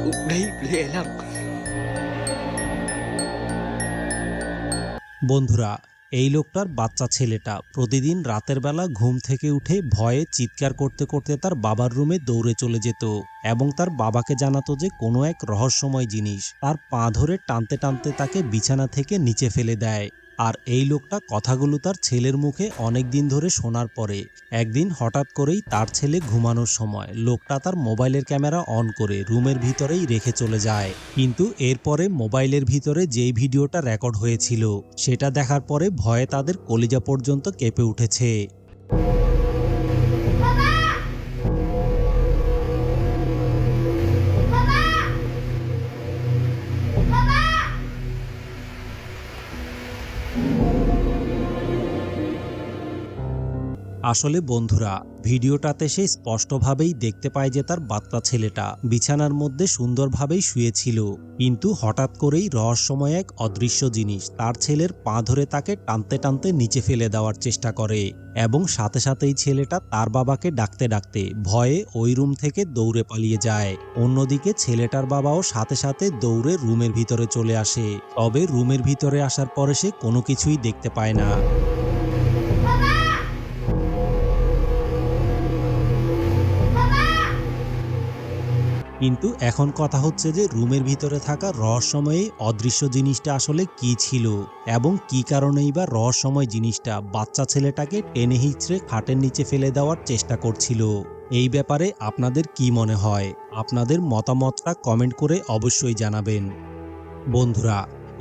Đấy, lệ lắm। বন্ধুরা, এই লোকটার বাচ্চা ছেলেটা প্রতিদিন রাতের বেলা ঘুম থেকে উঠে ভয়ে চিৎকার করতে করতে তার বাবার রুমে দৌড়ে চলে যেত এবং তার বাবাকে জানাতো যে কোনো এক রহস্যময় জিনিস তার পা ধরে টানতে টানতে তাকে বিছানা থেকে নিচে ফেলে দেয়। আর এই লোকটা কথাগুলো তার ছেলের মুখে অনেক দিন ধরে শোনার পরে একদিন হঠাৎ করেই তার ছেলে ঘুমানোর সময় লোকটা তার মোবাইলের ক্যামেরা অন করে রুমের ভিতরেই রেখে চলে যায়। কিন্তু এরপরে মোবাইলের ভিতরে যেই ভিডিওটা রেকর্ড হয়েছিল সেটা দেখার পরে ভয়ে তাদের কলিজা পর্যন্ত কেঁপে উঠেছে। আসলে বন্ধুরা, ভিডিওটাতে সে স্পষ্টভাবেই দেখতে পায় যে তার বাচ্চা ছেলেটা বিছানার মধ্যে সুন্দরভাবেই শুয়েছিল, কিন্তু হঠাৎ করেই রহস্যময় এক অদৃশ্য জিনিস তার ছেলের পা ধরে তাকে টানতে টানতে নিচে ফেলে দেওয়ার চেষ্টা করে এবং সাথে সাথেই ছেলেটা তার বাবাকে ডাকতে ডাকতে ভয়ে ওই রুম থেকে দৌড়ে পালিয়ে যায়। অন্যদিকে ছেলেটার বাবাও সাথে সাথে দৌড়ে রুমের ভিতরে চলে আসে, তবে রুমের ভিতরে আসার পরে সে কোনো কিছুই দেখতে পায় না। কিন্তু এখন কথা হচ্ছে যে রুমের ভিতরে থাকা রহস্যময় অদৃশ্য জিনিসটা আসলে কি ছিল এবং কি কারণেই বা রহস্যময় জিনিসটা বাচ্চা ছেলেটাকে টেনে হিঁচড়ে খাটের নিচে ফেলে দেওয়ার চেষ্টা করছিল। এই ব্যাপারে আপনাদের কি মনে হয়? আপনাদের মতামতটা কমেন্ট করে অবশ্যই জানাবেন। বন্ধুরা,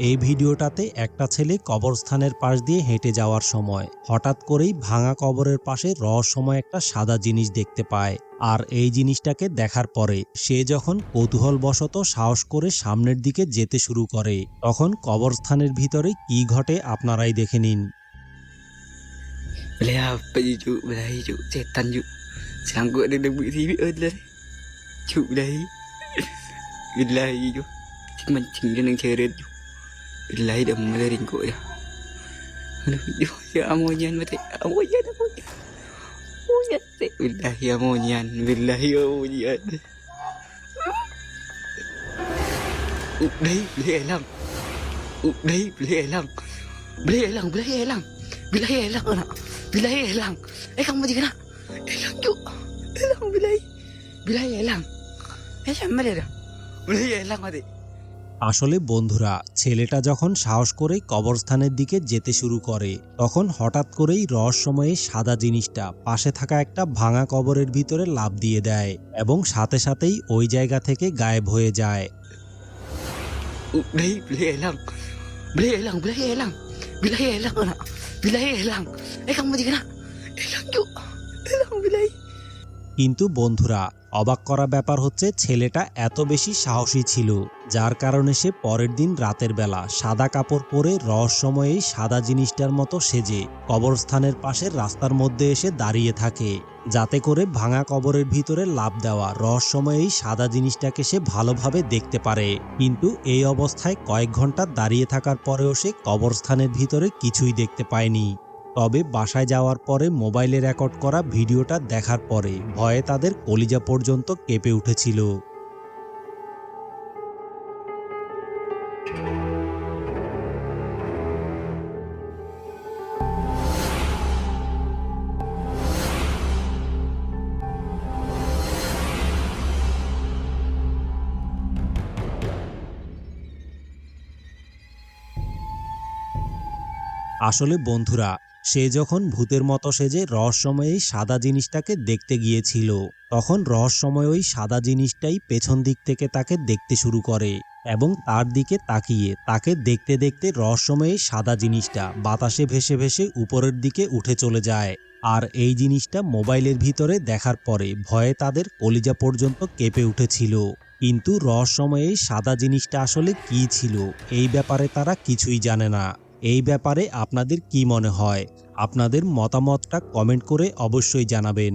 এই ভিডিওটাতে একটা ছেলে কবরস্থানের পাশ দিয়ে হেঁটে যাওয়ার সময় হঠাৎ করেই ভাঙা কবরের পাশে রহস্যময় একটা সাদা জিনিস দেখতে পায়। আর এই জিনিসটাকে দেখার পরে সে যখন কৌতূহলবশত সাহস করে সামনের দিকে যেতে শুরু করে তখন কবরস্থানের ভিতরে কি ঘটে আপনারাই দেখে নিন। Beli apa je cuk? Belahi cuk. Setan cuk. Sangkut dia dah buat TV dah. Cuk belahi. Belahi cuk. Mancing dia nang ceret cuk. Belahi dah mula ringkuk dah. Aduh, ya amonyan mati. Amonyan. Amonyan. Belahi amonyan. Belahi amonyan. Đấy, belahi elang. Đấy, belahi elang. Belahi elang, belahi elang. Belahi elang nak. Belahi elang. Kamu macam mana? Elang cuk. Elang belahi. Belahi elang. Mana dah? Belahi elang mati. আসলে বন্ধুরা, ছেলেটা যখন সাহস করে কবরস্থানের দিকে যেতে শুরু করে তখন হঠাৎ করেই রহস্যময় সাদা জিনিসটা পাশে থাকা একটা ভাঙা কবরের ভিতরে লাফ দিয়ে দেয় এবং সাথে সাথেই ওই জায়গা থেকে গায়েব হয়ে যায়। Đấy, belahi elang. Belahi elang, belahi elang. Belahi elang nak. Belahi elang. Kamu macam mana? Elang cuk. Elang belahi. কিন্তু বন্ধুরা, অবাক করা ব্যাপার হচ্ছে ছেলেটা এত বেশি সাহসী ছিল যার কারণে সে পরের দিন রাতের বেলা সাদা কাপড় পরে রহস্যময় এই সাদা জিনিসটার মতো সেজে কবরস্থানের পাশের রাস্তার মধ্যে এসে দাঁড়িয়ে থাকে, যাতে করে ভাঙা কবরের ভিতরে লাফ দেওয়া রহস্যময় এই সাদা জিনিসটাকে সে ভালোভাবে দেখতে পারে। কিন্তু এই অবস্থায় কয়েক ঘন্টা দাঁড়িয়ে থাকার পরেও সে কবরস্থানের ভিতরে কিছুই দেখতে পায়নি। তবে বাসায় যাওয়ার পরে মোবাইলে রেকর্ড করা ভিডিওটা দেখার পরে ভয়ে তাদের কলিজা পর্যন্ত কেঁপে উঠেছিল। আসলে বন্ধুরা, সে যখন ভূতের মতো সেজে রহস্যময় এই সাদা জিনিসটাকে দেখতে গিয়েছিল তখন রহস্যময় ওই সাদা জিনিসটাই পেছন দিক থেকে তাকে দেখতে শুরু করে এবং তার দিকে তাকিয়ে তাকে দেখতে দেখতে রহস্যময় এই সাদা জিনিসটা বাতাসে ভেসে ভেসে উপরের দিকে উঠে চলে যায়। আর এই জিনিসটা মোবাইলের ভিতরে দেখার পরে ভয়ে তাদের কলিজা পর্যন্ত কেঁপে উঠেছিল। কিন্তু রহস্যময় এই সাদা জিনিসটা আসলে কি ছিল এই ব্যাপারে তারা কিছুই জানে না। এই ব্যাপারে আপনাদের কি মনে হয়? আপনাদের মতামতটা কমেন্ট করে অবশ্যই জানাবেন।